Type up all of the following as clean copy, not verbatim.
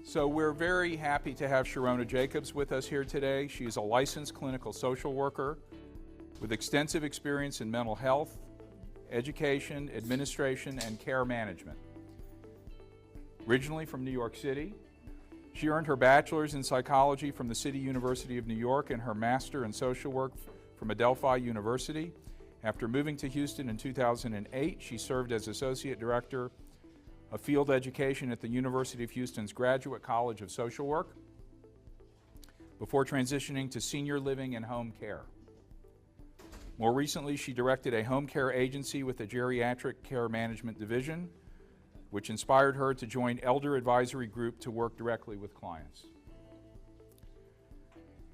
So we're very happy to have Sharona Jacobs with us here today. She's a licensed clinical social worker with extensive experience in mental health, education, administration, and care management. Originally from New York City, she earned her bachelor's in psychology from the City University of New York and her master in social work from Adelphi University. After moving to Houston in 2008, she served as Associate Director of Field Education at the University of Houston's Graduate College of Social Work before transitioning to senior living and home care. More recently, she directed a home care agency with the Geriatric Care Management Division, which inspired her to join Elder Advisory Group to work directly with clients.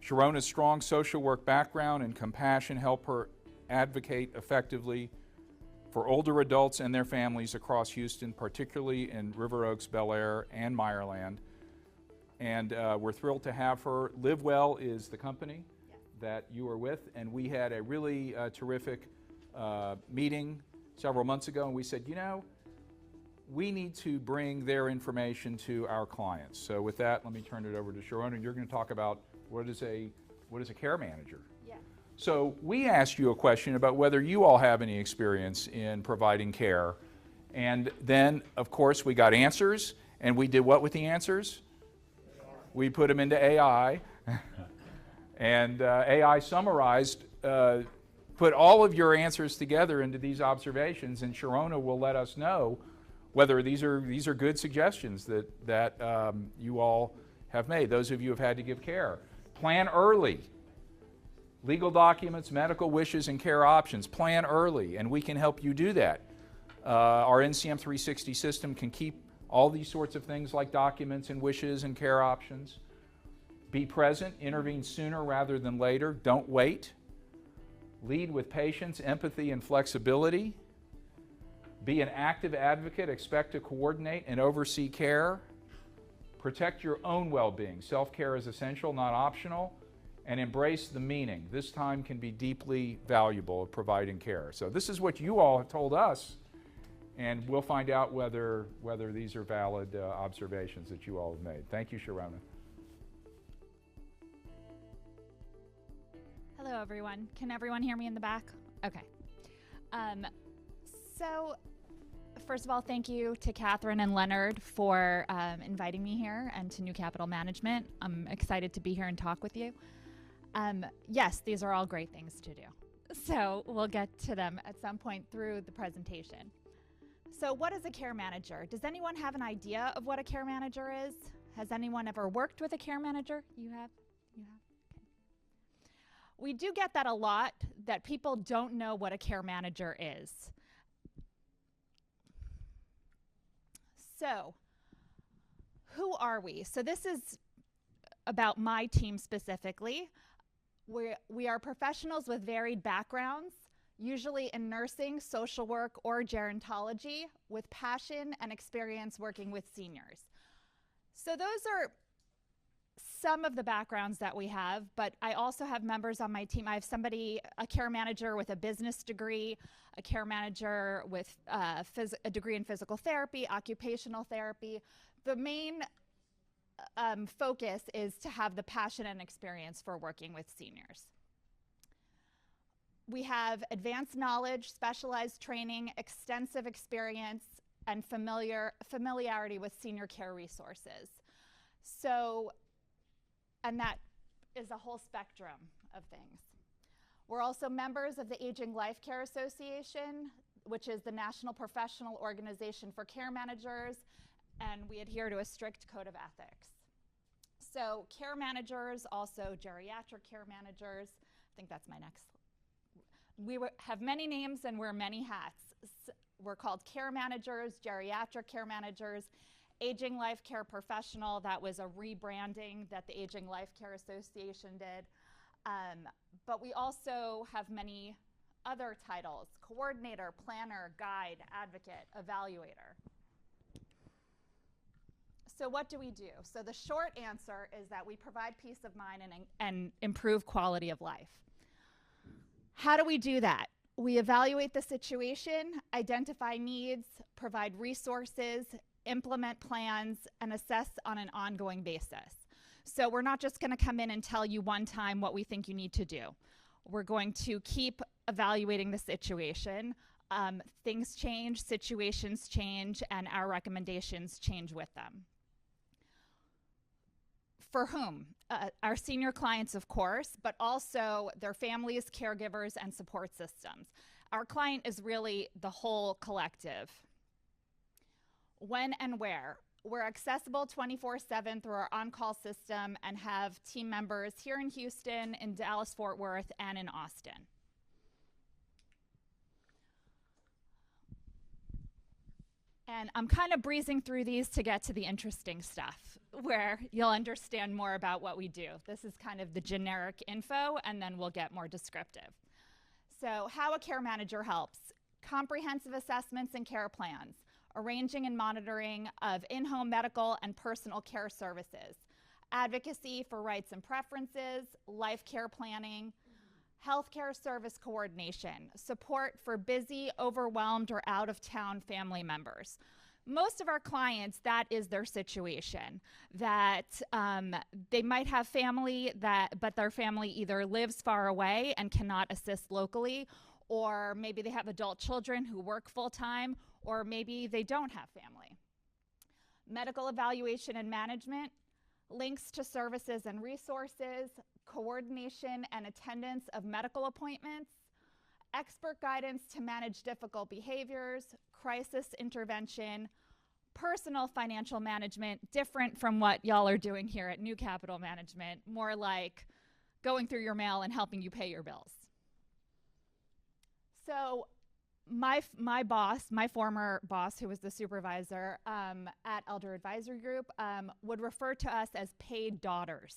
Sharona's strong social work background and compassion help her advocate effectively for older adults and their families across Houston, particularly in River Oaks, Bel Air, and Meyerland. And we're thrilled to have her. LiveWell is the company that you are with, and we had a really terrific meeting several months ago, and we said, you know, we need to bring their information to our clients. So with that, let me turn it over to Sharona, and you're going to talk about what is a care manager. Yeah. So we asked you a question about whether you all have any experience in providing care. And then, of course, we got answers. And we did what with the answers? We put them into AI. And AI summarized, put all of your answers together into these observations. And Sharona will let us know whether these are good suggestions that you all have made, those of you who have had to give care. Plan early. Legal documents, medical wishes, and care options. Plan early, and we can help you do that. Our NCM 360 system can keep all these sorts of things like documents and wishes and care options. Be present, intervene sooner rather than later. Don't wait. Lead with patience, empathy, and flexibility. Be an active advocate. Expect to coordinate and oversee care. Protect your own well-being. Self-care is essential, not optional. And embrace the meaning. This time can be deeply valuable of providing care. So this is what you all have told us, and we'll find out whether these are valid observations that you all have made. Thank you, Sharona. Hello, everyone. Can everyone hear me in the back? Okay. So, first of all, thank you to Catherine and Leonard for inviting me here and to New Capital Management. I'm excited to be here and talk with you. Yes, these are all great things to do. So we'll get to them at some point through the presentation. So what is a care manager? Does anyone have an idea of what a care manager is? Has anyone ever worked with a care manager? You have? You have? Okay. We do get that a lot, that people don't know what a care manager is. So who are we? So this is about my team specifically. We are professionals with varied backgrounds, usually in nursing, social work, or gerontology, with passion and experience working with seniors. So those are some of the backgrounds that we have, but I also have members on my team. I have a care manager with a business degree, a care manager with a degree in physical therapy, occupational therapy. The main focus is to have the passion and experience for working with seniors. We have advanced knowledge, specialized training, extensive experience, and familiarity with senior care resources. So, and that is a whole spectrum of things. We're also members of the Aging Life Care Association, which is the national professional organization for care managers, and we adhere to a strict code of ethics. So care managers, also geriatric care managers. I think that's my next. We have many names and wear many hats. We're called care managers, geriatric care managers, Aging Life Care Professional. That was a rebranding that the Aging Life Care Association did. But we also have many other titles: coordinator, planner, guide, advocate, evaluator. So what do we do? So the short answer is that we provide peace of mind and improve quality of life. How do we do that? We evaluate the situation, identify needs, provide resources, implement plans, and assess on an ongoing basis. So we're not just going to come in and tell you one time what we think you need to do. We're going to keep evaluating the situation. Things change, situations change, and our recommendations change with them. For whom? Our senior clients, of course, but also their families, caregivers, and support systems. Our client is really the whole collective. When and where? We're accessible 24/7 through our on-call system and have team members here in Houston, in Dallas-Fort Worth, and in Austin. And I'm kind of breezing through these to get to the interesting stuff, where you'll understand more about what we do. This is kind of the generic info, and then we'll get more descriptive. So how a care manager helps. Comprehensive assessments and care plans, arranging and monitoring of in-home medical and personal care services, advocacy for rights and preferences, life care planning, healthcare service coordination, support for busy, overwhelmed, or out-of-town family members. Most of our clients, that is their situation, that they might have family, but their family either lives far away and cannot assist locally, or maybe they have adult children who work full-time, or maybe they don't have family. Medical evaluation and management, links to services and resources, coordination and attendance of medical appointments, expert guidance to manage difficult behaviors, crisis intervention, personal financial management, different from what y'all are doing here at New Capital Management, more like going through your mail and helping you pay your bills. So my boss, my former boss, who was the supervisor at Elder Advisory Group, would refer to us as paid daughters.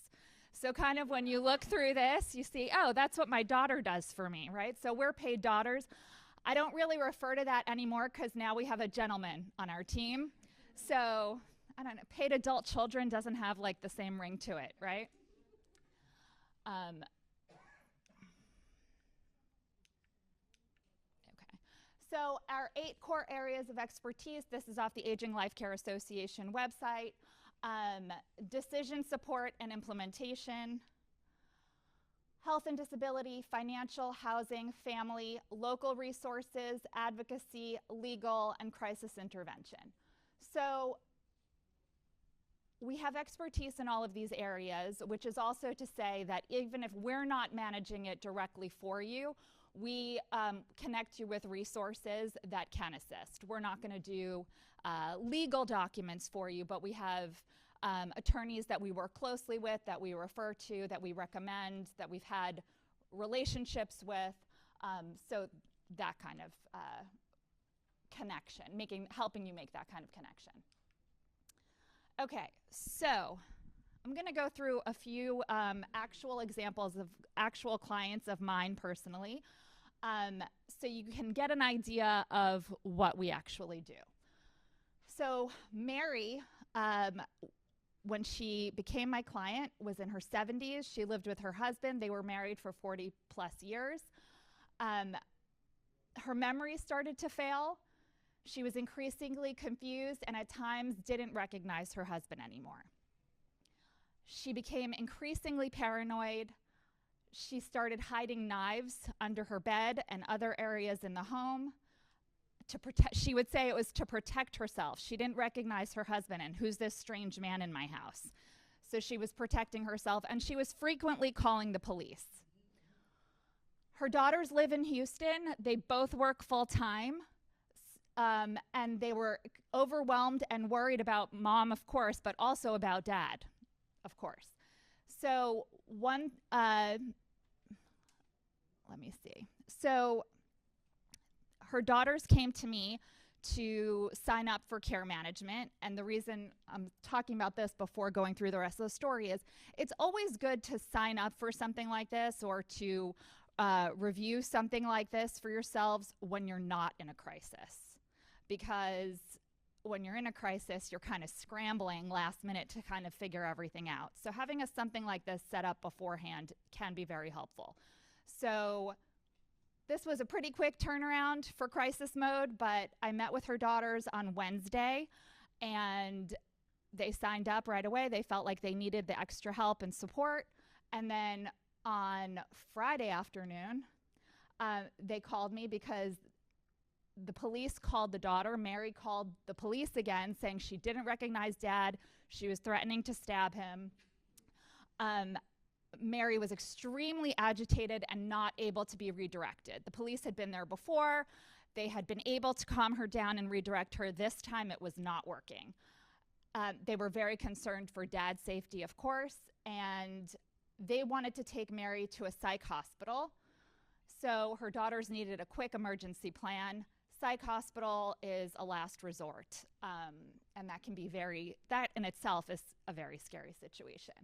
So kind of when you look through this, you see, oh, that's what my daughter does for me, right? So we're paid daughters. I don't really refer to that anymore because now we have a gentleman on our team. So I don't know, paid adult children doesn't have like the same ring to it, right? So our 8 core areas of expertise, this is off the Aging Life Care Association website. Decision support and implementation, health and disability, financial, housing, family, local resources, advocacy, legal, and crisis intervention. So we have expertise in all of these areas, which is also to say that even if we're not managing it directly for you, we connect you with resources that can assist. We're not going to do legal documents for you, but we have attorneys that we work closely with, that we refer to, that we recommend, that we've had relationships with. So that kind of connection, helping you make that kind of connection. Okay, so I'm going to go through a few actual examples of actual clients of mine personally, so you can get an idea of what we actually do. So Mary, when she became my client, was in her 70s. She lived with her husband. They were married for 40 plus years. Her memory started to fail. She was increasingly confused and at times didn't recognize her husband anymore. She became increasingly paranoid. She started hiding knives under her bed and other areas in the home to protect. She would say it was to protect herself. She didn't recognize her husband and who's this strange man in my house. So she was protecting herself, and she was frequently calling the police. Her daughters live in Houston. They both work full time. And they were overwhelmed and worried about mom, of course, but also about dad, of course. So let me see. So her daughters came to me to sign up for care management. And the reason I'm talking about this before going through the rest of the story is it's always good to sign up for something like this or to review something like this for yourselves when you're not in a crisis. Because when you're in a crisis, you're kind of scrambling last minute to kind of figure everything out. So having something like this set up beforehand can be very helpful. So this was a pretty quick turnaround for crisis mode, but I met with her daughters on Wednesday, and they signed up right away. They felt like they needed the extra help and support. And then on Friday afternoon, they called me because the police called the daughter. Mary called the police again, saying she didn't recognize Dad. She was threatening to stab him. Mary was extremely agitated and not able to be redirected. The police had been there before. They had been able to calm her down and redirect her. This time it was not working. They were very concerned for Dad's safety, of course, and they wanted to take Mary to a psych hospital. So her daughters needed a quick emergency plan. Psych hospital is a last resort, and that in itself is a very scary situation.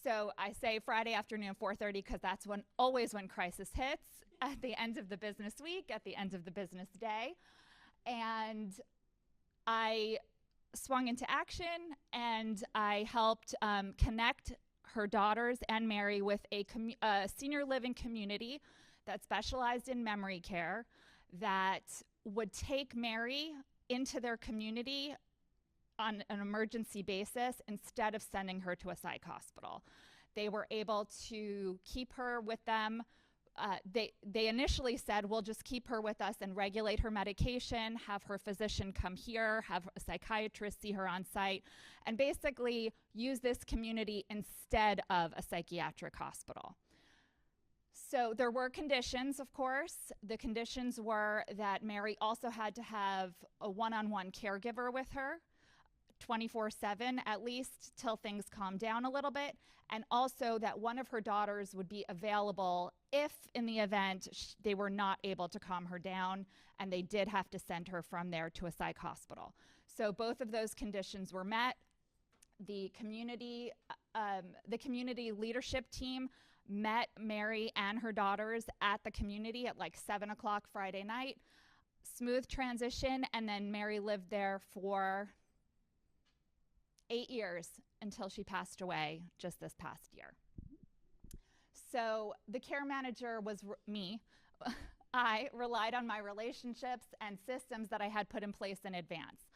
So I say Friday afternoon, 4:30, because that's always when crisis hits, at the end of the business week, at the end of the business day. And I swung into action, and I helped connect her daughters and Mary with a senior living community that specialized in memory care that would take Mary into their community on an emergency basis instead of sending her to a psych hospital. They were able to keep her with them. They initially said, we'll just keep her with us and regulate her medication, have her physician come here, have a psychiatrist see her on site, and basically use this community instead of a psychiatric hospital. So there were conditions, of course. The conditions were that Mary also had to have a one-on-one caregiver with her, 24/7 at least, till things calmed down a little bit, and also that one of her daughters would be available if in the event they were not able to calm her down and they did have to send her from there to a psych hospital. So both of those conditions were met. The community leadership team met Mary and her daughters at the community at like 7 o'clock Friday night. Smooth transition, and then Mary lived there for 8 years until she passed away just this past year. So the care manager was me. I relied on my relationships and systems that I had put in place in advance.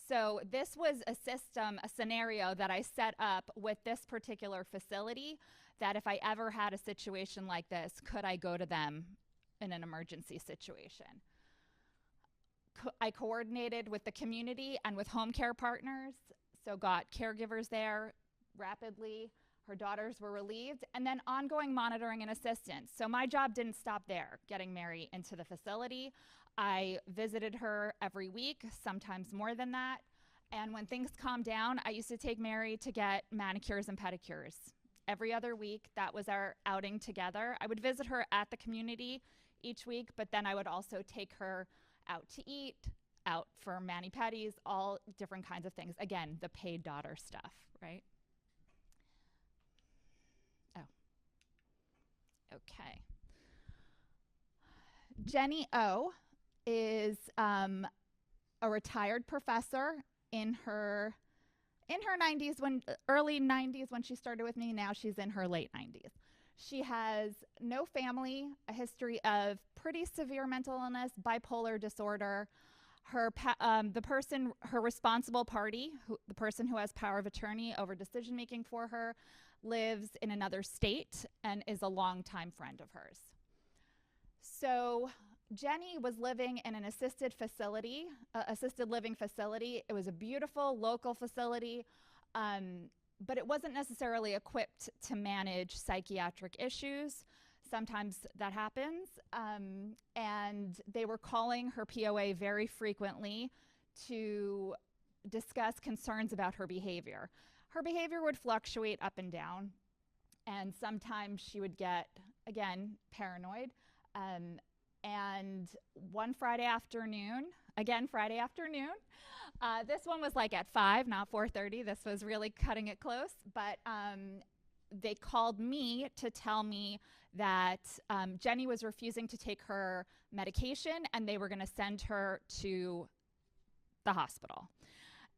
So this was a scenario that I set up with this particular facility, that if I ever had a situation like this, could I go to them in an emergency situation? I coordinated with the community and with home care partners, so got caregivers there rapidly. Her daughters were relieved, and then ongoing monitoring and assistance. So my job didn't stop there, getting Mary into the facility. I visited her every week, sometimes more than that. And when things calmed down, I used to take Mary to get manicures and pedicures. Every other week, that was our outing together. I would visit her at the community each week, but then I would also take her out to eat, out for mani-pedis, all different kinds of things. Again, the paid daughter stuff, right? Oh, okay. Jenny O is a retired professor in her 90s, early 90s when she started with me. Now she's in her late 90s. She has no family, a history of pretty severe mental illness, bipolar disorder. Her responsible party, the person who has power of attorney over decision making for her, lives in another state and is a longtime friend of hers. So Jenny was living in an assisted living facility. It was a beautiful local facility, but it wasn't necessarily equipped to manage psychiatric issues. Sometimes that happens, and they were calling her POA very frequently to discuss concerns about her behavior. Her behavior would fluctuate up and down, and sometimes she would get, again, paranoid. And one Friday afternoon, this one was like at 5, not 4:30. This was really cutting it close. But they called me to tell me that Jenny was refusing to take her medication and they were going to send her to the hospital.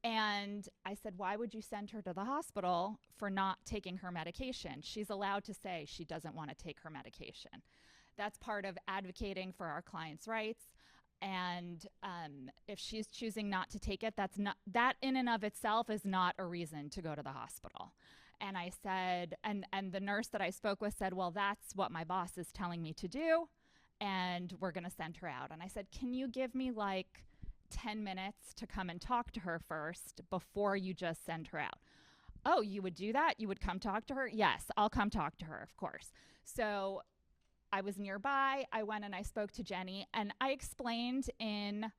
And I said, why would you send her to the hospital for not taking her medication? She's allowed to say she doesn't want to take her medication. That's part of advocating for our clients' rights. And if she's choosing not to take it, that in and of itself is not a reason to go to the hospital. And I said, and the nurse that I spoke with said, well, that's what my boss is telling me to do, and we're going to send her out. And I said, can you give me like 10 minutes to come and talk to her first before you just send her out? Oh, you would do that? You would come talk to her? Yes, I'll come talk to her, of course. So I was nearby. I went and I spoke to Jenny, and I explained in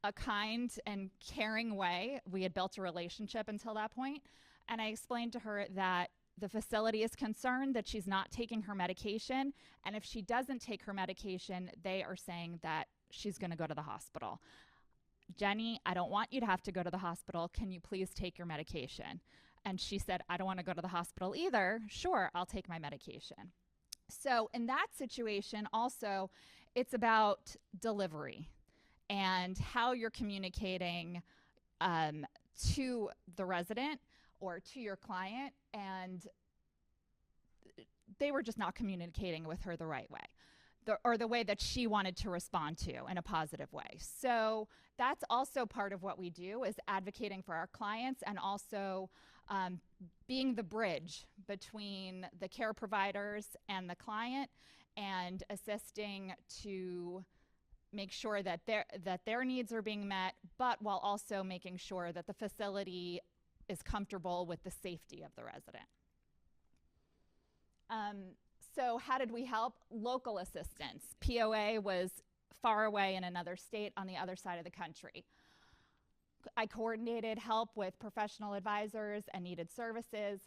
a kind and caring way. We had built a relationship until that point. And I explained to her that the facility is concerned that she's not taking her medication. And if she doesn't take her medication, they are saying that she's going to go to the hospital. Jenny, I don't want you to have to go to the hospital. Can you please take your medication? And she said, I don't want to go to the hospital either. Sure, I'll take my medication. So in that situation, also, it's about delivery and how you're communicating to the resident or to your client. And they were just not communicating with her the right way, or the way that she wanted to respond to in a positive way. So that's also part of what we do, is advocating for our clients, and also being the bridge between the care providers and the client, and assisting to make sure that their needs are being met, but while also making sure that the facility is comfortable with the safety of the resident. So how did we help? Local assistance. POA was far away in another state on the other side of the country. I coordinated help with professional advisors and needed services,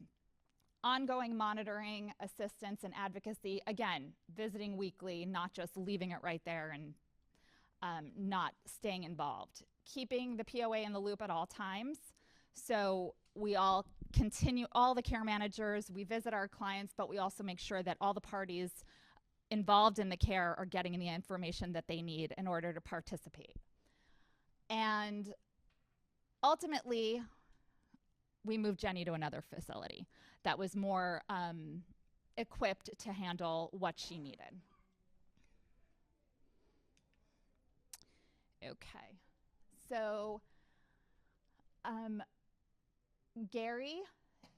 ongoing monitoring, assistance, and advocacy. Again, visiting weekly, not just leaving it right there and not staying involved. Keeping the POA in the loop at all times. So we all continue, all the care managers, we visit our clients, but we also make sure that all the parties involved in the care are getting the information that they need in order to participate. And ultimately, we moved Jenny to another facility that was more equipped to handle what she needed. Okay, so Gary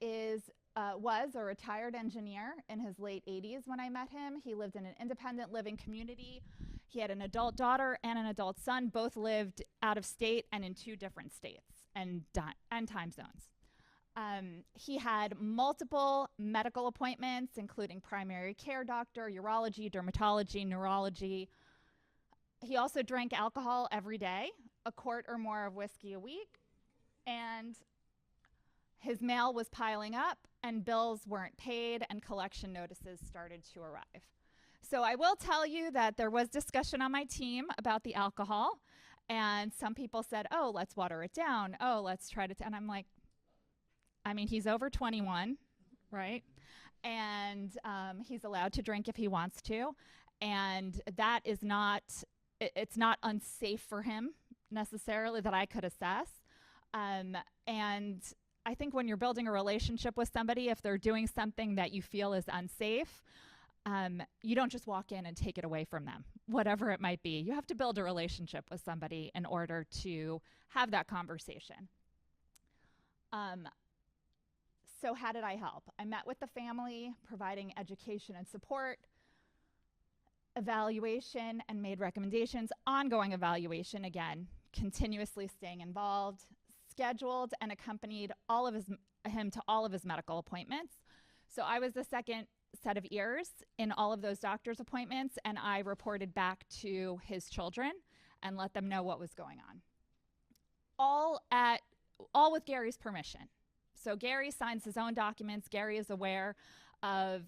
was a retired engineer in his late 80s when I met him. He lived in an independent living community. He had an adult daughter and an adult son. Both lived out of state and in 2 different states and time zones. He had multiple medical appointments, including primary care doctor, urology, dermatology, neurology. He also drank alcohol every day, a quart or more of whiskey a week, and his mail was piling up, and bills weren't paid, and collection notices started to arrive. So I will tell you that there was discussion on my team about the alcohol, and some people said, oh, let's water it down. Oh, let's try to, and I'm like, I mean, he's over 21, right? And he's allowed to drink if he wants to, and that is not, it's not unsafe for him necessarily that I could assess. And I think when you're building a relationship with somebody, if they're doing something that you feel is unsafe, you don't just walk in and take it away from them, whatever it might be. You have to build a relationship with somebody in order to have that conversation. So how did I help? I met with the family, providing education and support, evaluation, and made recommendations, ongoing evaluation, again, continuously staying involved, scheduled and accompanied him to all of his medical appointments. So I was the second set of ears in all of those doctor's appointments, and I reported back to his children and let them know what was going on. All with Gary's permission. So Gary signs his own documents. Gary is aware of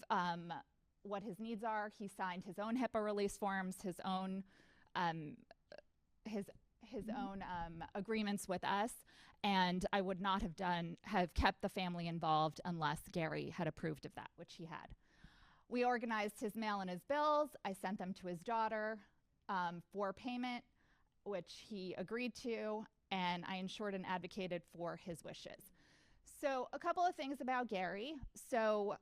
what his needs are. He signed his own HIPAA release forms, his own agreements with us, and I would not have kept the family involved unless Gary had approved of that, which he had. We organized his mail and his bills. I sent them to his daughter for payment, which he agreed to, and I ensured and advocated for his wishes. So a couple of things about Gary. So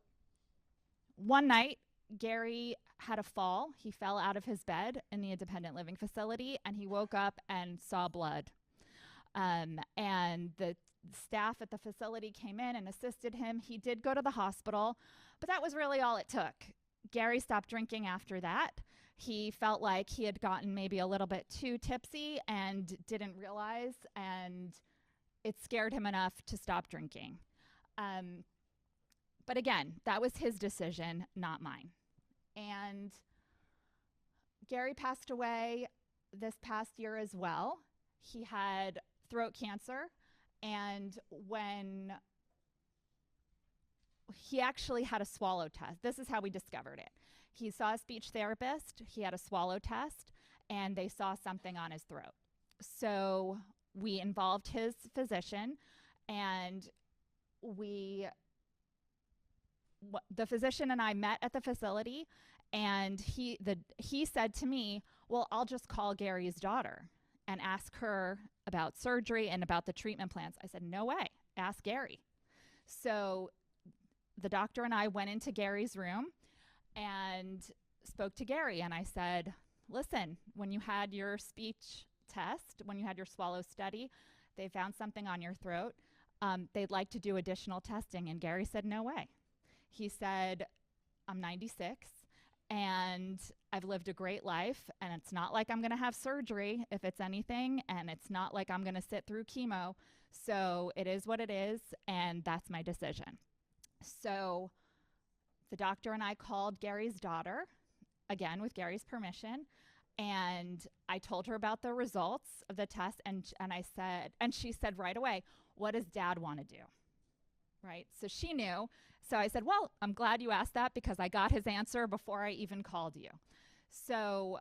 one night, Gary had a fall. He fell out of his bed in the independent living facility, and he woke up and saw blood. And the staff at the facility came in and assisted him. He did go to the hospital, but that was really all it took. Gary stopped drinking after that. He felt like he had gotten maybe a little bit too tipsy and didn't realize, and it scared him enough to stop drinking. But again, that was his decision, not mine. And Gary passed away this past year as well. He had throat cancer, and when he actually had a swallow test. This is how we discovered it. He saw a speech therapist, he had a swallow test, and they saw something on his throat. So we involved his physician, and the physician and I met at the facility, and he said to me, well, I'll just call Gary's daughter and ask her about surgery and about the treatment plans. I said, no way, ask Gary. So the doctor and I went into Gary's room and spoke to Gary, and I said, listen, when you had your speech test, when you had your swallow study, they found something on your throat. They'd like to do additional testing. And Gary said, no way. He said, I'm 96 and I've lived a great life, and it's not like I'm going to have surgery if it's anything, and it's not like I'm going to sit through chemo. So it is what it is, and that's my decision. So the doctor and I called Gary's daughter, again with Gary's permission, and I told her about the results of the test, and she said right away, what does Dad want to do? Right? So she knew. So I said, well, I'm glad you asked that because I got his answer before I even called you. So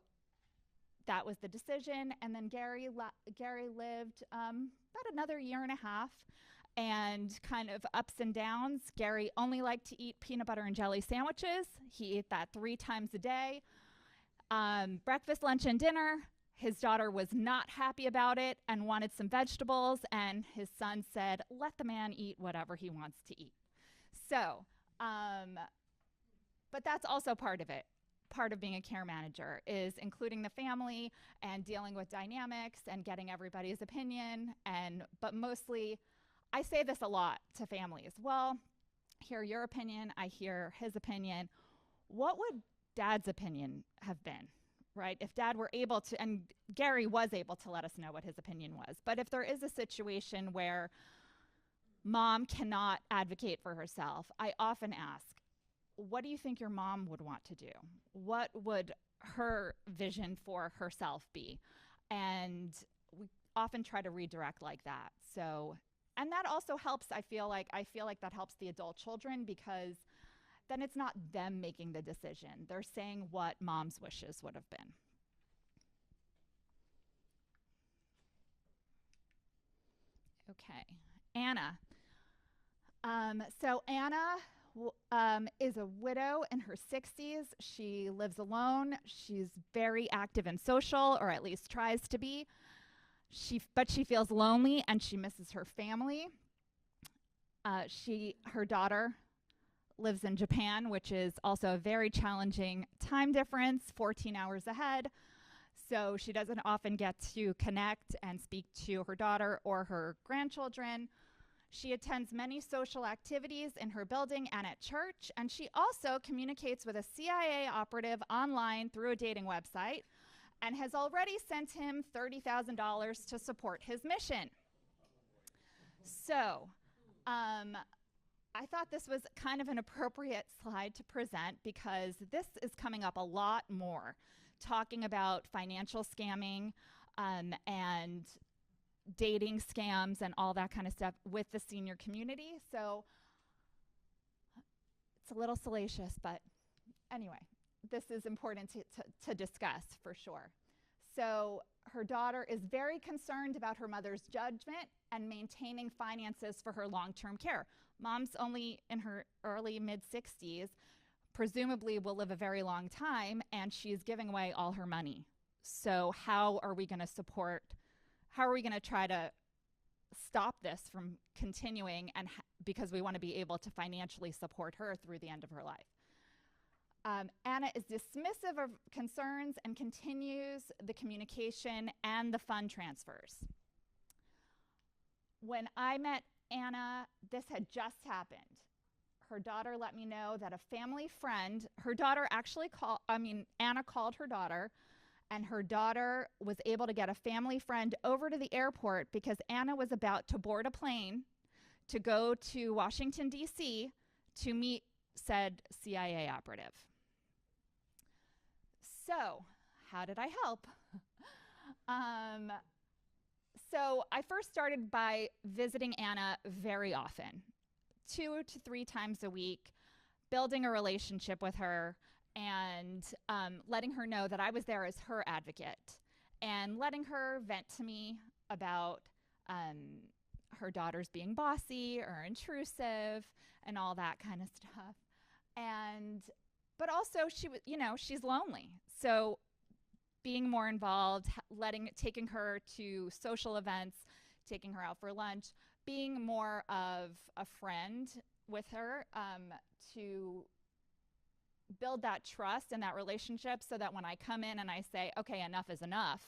that was the decision. And then Gary lived about another year and a half, and kind of ups and downs. Gary only liked to eat peanut butter and jelly sandwiches. He ate that 3 times a day. Breakfast, lunch, and dinner. His daughter was not happy about it and wanted some vegetables, and his son said, let the man eat whatever he wants to eat. So, but that's also part of it. Part of being a care manager is including the family and dealing with dynamics and getting everybody's opinion. But mostly, I say this a lot to families. Well, hear your opinion, I hear his opinion. What would Dad's opinion have been, right? If Dad were able to, and Gary was able to let us know what his opinion was, but if there is a situation where Mom cannot advocate for herself, I often ask, what do you think your mom would want to do? What would her vision for herself be? And we often try to redirect like that. So, and that also helps, I feel like that helps the adult children, because then it's not them making the decision. They're saying what Mom's wishes would have been. Okay, Anna. So Anna is a widow in her 60s. She lives alone. She's very active and social, or at least tries to be. But she feels lonely and she misses her family. Her daughter lives in Japan, which is also a very challenging time difference, 14 hours ahead. So she doesn't often get to connect and speak to her daughter or her grandchildren. She attends many social activities in her building and at church, and she also communicates with a CIA operative online through a dating website and has already sent him $30,000 to support his mission. So, I thought this was kind of an appropriate slide to present because this is coming up a lot more, talking about financial scamming and dating scams and all that kind of stuff with the senior community. So it's a little salacious, but anyway, this is important to discuss for sure. So her daughter is very concerned about her mother's judgment and maintaining finances for her long-term care. Mom's only in her early mid-60s, presumably will live a very long time, and she's giving away all her money. So how are we going to try to stop this from continuing, and because we want to be able to financially support her through the end of her life? Anna is dismissive of concerns and continues the communication and the fund transfers. When I met Anna, this had just happened. Her daughter let me know that a family friend, her daughter actually Anna called her daughter, and her daughter was able to get a family friend over to the airport because Anna was about to board a plane to go to Washington, D.C. to meet said CIA operative. So, how did I help? So I first started by visiting Anna very often, 2 to 3 times a week, building a relationship with her and letting her know that I was there as her advocate and letting her vent to me about her daughters being bossy or intrusive and all that kind of stuff. But also she's lonely. So being more involved, taking her to social events, taking her out for lunch, being more of a friend with her to build that trust and that relationship so that when I come in and I say, okay, enough is enough,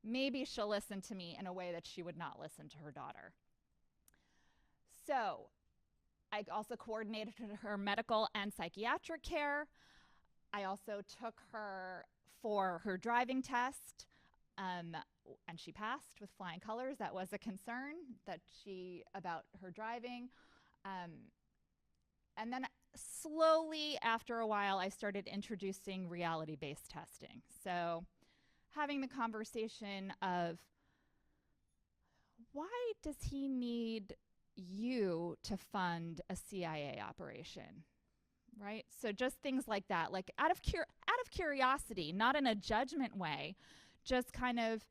maybe she'll listen to me in a way that she would not listen to her daughter. So I also coordinated her medical and psychiatric care. I also took her for her driving test, and she passed with flying colors. That was a concern about her driving. And then slowly, after a while, I started introducing reality-based testing. So having the conversation of, why does he need you to fund a CIA operation? Right? So just things like that, like out of curiosity, not in a judgment way, just kind of,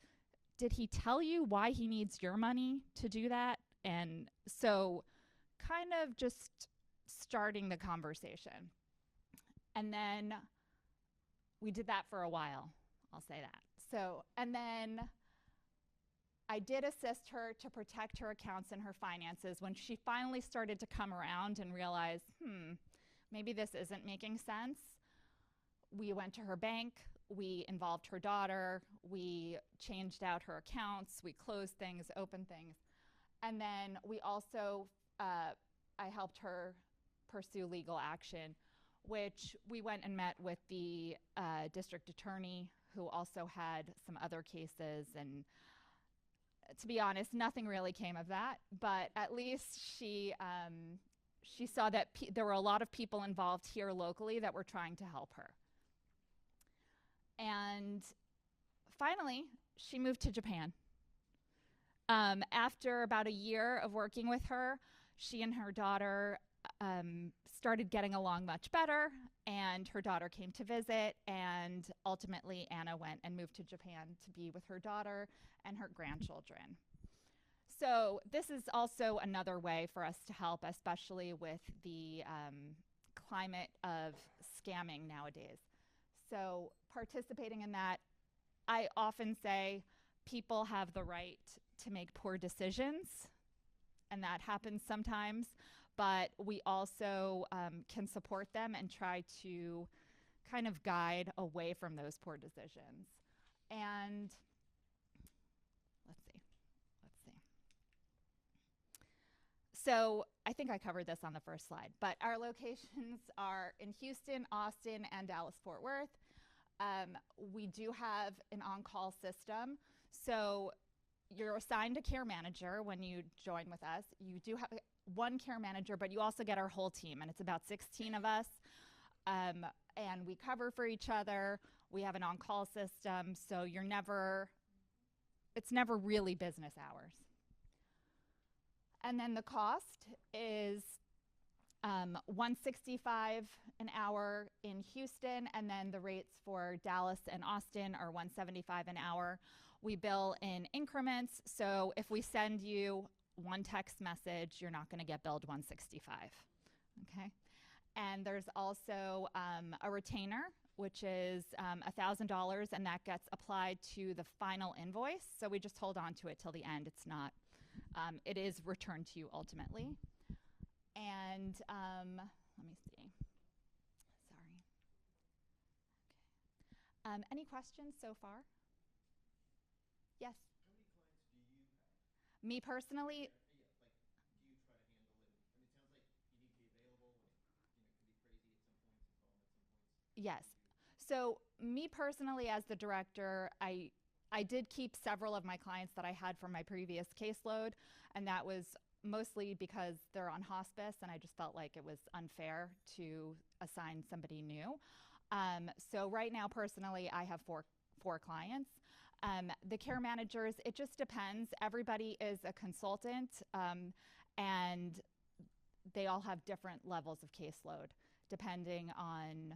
did he tell you why he needs your money to do that? And so kind of just starting the conversation. And then we did that for a while, I'll say that. So, and then I did assist her to protect her accounts and her finances when she finally started to come around and realize, maybe this isn't making sense. We went to her bank, we involved her daughter, we changed out her accounts, we closed things, opened things. And then we also, I helped her pursue legal action, which we went and met with the district attorney, who also had some other cases. And to be honest, nothing really came of that, but at least she saw that there were a lot of people involved here locally that were trying to help her. And finally, she moved to Japan. After about a year of working with her, she and her daughter started getting along much better, and her daughter came to visit, and ultimately Anna went and moved to Japan to be with her daughter and her grandchildren. So this is also another way for us to help, especially with the climate of scamming nowadays. So participating in that, I often say people have the right to make poor decisions, and that happens sometimes, but we also can support them and try to kind of guide away from those poor decisions. And let's see. So I think I covered this on the first slide, but our locations are in Houston, Austin, and Dallas-Fort Worth. We do have an on-call system. So you're assigned a care manager when you join with us. You do have one care manager, but you also get our whole team, and it's about 16 of us. And we cover for each other. We have an on-call system, so it's never really business hours. And then the cost is $165 an hour in Houston, and then the rates for Dallas and Austin are $175 an hour. We bill in increments, so if we send you one text message, you're not going to get billed $165. Okay? And there's also a retainer, which is $1,000, and that gets applied to the final invoice. So we just hold on to it till the end. It's not. It is returned to you ultimately. And let me see. Sorry. Any questions so far? Yes. How many clients do you have? Me personally, Yeah, like, do you try to handle it? I mean, it sounds like you need to be available and it can be crazy at some points and calm at some points. yes. So me personally as the director, I did keep several of my clients that I had from my previous caseload, and that was mostly because they're on hospice and I just felt like it was unfair to assign somebody new. So right now, personally, I have four clients. The care managers, it just depends. Everybody is a consultant, and they all have different levels of caseload depending on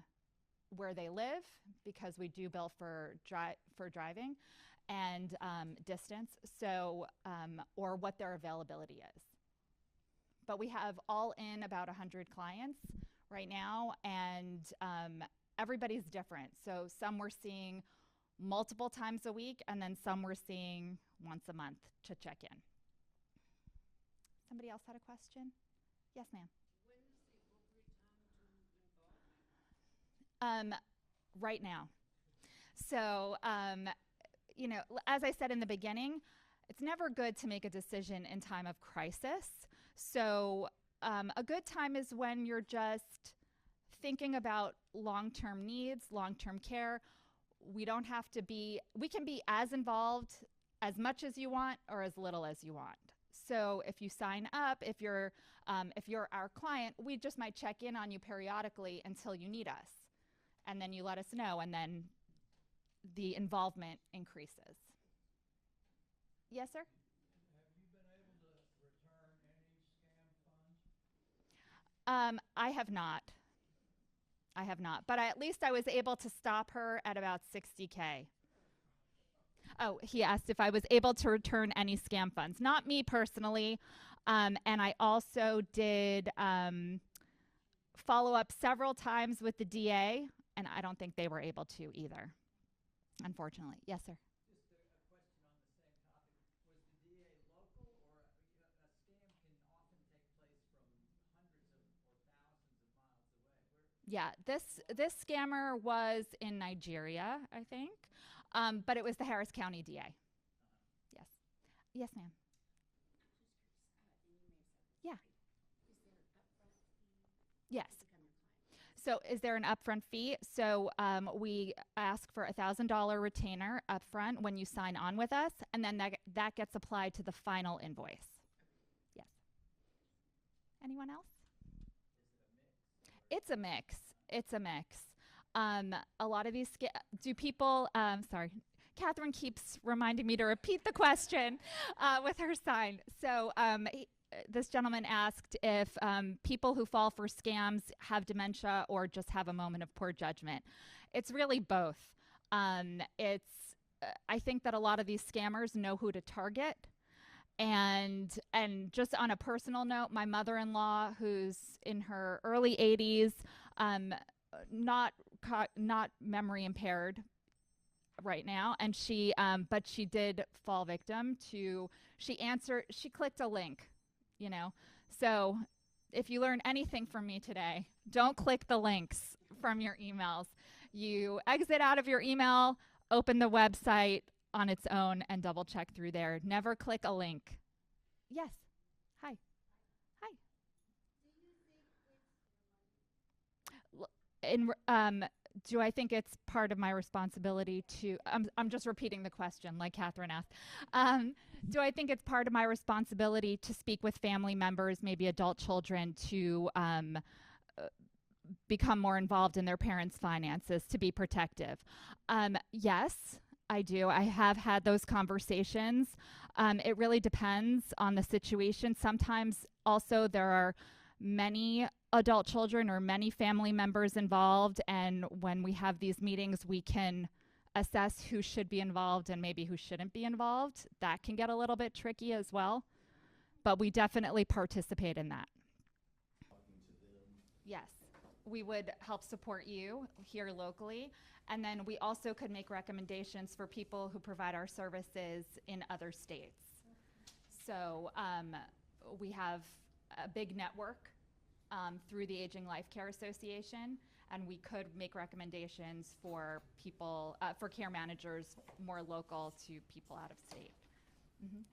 where they live, because we do bill for driving, and distance, so or what their availability is. But we have all in about 100 clients right now, and everybody's different. So some we're seeing multiple times a week, and then some we're seeing once a month to check in. Somebody else had a question? Yes, ma'am. When is the appropriate time to involve? Right now. So, you know, as I said in the beginning, it's never good to make a decision in time of crisis. So a good time is when you're just thinking about long-term needs, long-term care. We don't have to be, we can be as involved as much as you want or as little as you want. So if you sign up, if you're our client, we just might check in on you periodically until you need us. And then you let us know, and then the involvement increases. Yes, sir? Have you been able to return any scam funds? I have not. I have not. But at least I was able to stop her at about $60K. Oh, he asked if I was able to return any scam funds. Not me personally. And I also did follow up several times with the DA, and I don't think they were able to either, unfortunately. Yes, sir. Just a question on the same topic. Was the DA local, or a scam can often take place from hundreds of or thousands of miles away? Yeah, this scammer was in Nigeria, I think, but it was the Harris County DA. Yes. Yes, ma'am. Yeah. Yes. So is there an upfront fee? So we ask for a $1,000 retainer upfront when you sign on with us, and then that gets applied to the final invoice. Yes. Anyone else? It's a mix. It's a mix. A lot of these, do people, sorry, Catherine keeps reminding me to repeat the question with her sign. So this gentleman asked if people who fall for scams have dementia or just have a moment of poor judgment. It's really both. I think that a lot of these scammers know who to target. And just on a personal note, my mother-in-law, who's in her early 80s, not memory impaired right now, and but she did fall victim to, she clicked a link, you know. So if you learn anything from me today, don't click the links from your emails. You exit out of your email, open the website on its own, and double check through there. Never click a link. Yes. Hi. Hi. Do I think it's part of my responsibility to, I'm just repeating the question like Catherine asked. Do I think it's part of my responsibility to speak with family members, maybe adult children, to become more involved in their parents' finances, to be protective? Yes, I do. I have had those conversations. It really depends on the situation. Sometimes also there are many adult children or many family members involved, and when we have these meetings, we can assess who should be involved and maybe who shouldn't be involved. That can get a little bit tricky as well, but we definitely participate in that. Yes, we would help support you here locally, and then we also could make recommendations for people who provide our services in other states. So we have a big network through the Aging Life Care Association, and we could make recommendations for people, for care managers more local to people out of state.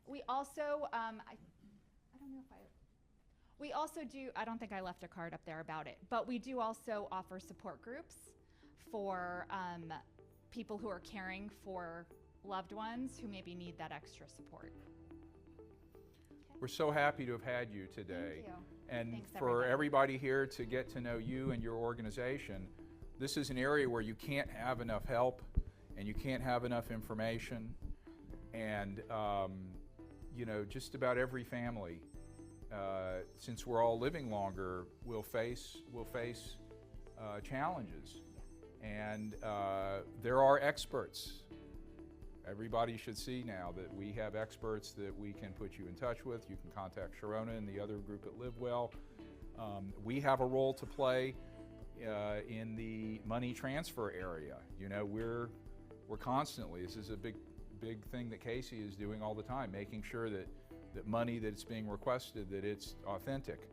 We also, I don't know if we also do, I don't think I left a card up there about it, but we do also offer support groups for people who are caring for loved ones who maybe need that extra support. We're so happy to have had you today. Thank you. And Thanks, for everybody. everybody here to get to know you and your organization, this is an area where you can't have enough help and you can't have enough information. And, you know, just about every family, since we're all living longer, will face challenges. And there are experts. Everybody should see now that we have experts that we can put you in touch with. You can contact Sharona and the other group at LiveWell. We have a role to play in the money transfer area. You know, we're constantly, this is a big thing that Casey is doing all the time, making sure that money that's being requested, that it's authentic.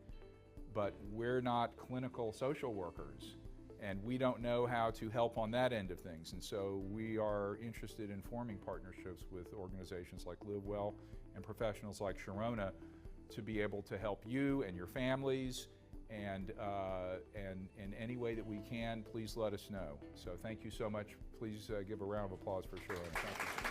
But we're not clinical social workers, and we don't know how to help on that end of things. And so we are interested in forming partnerships with organizations like LiveWell and professionals like Sharona to be able to help you and your families, and in any way that we can, please let us know. So thank you so much. Please give a round of applause for Sharona. Thank you.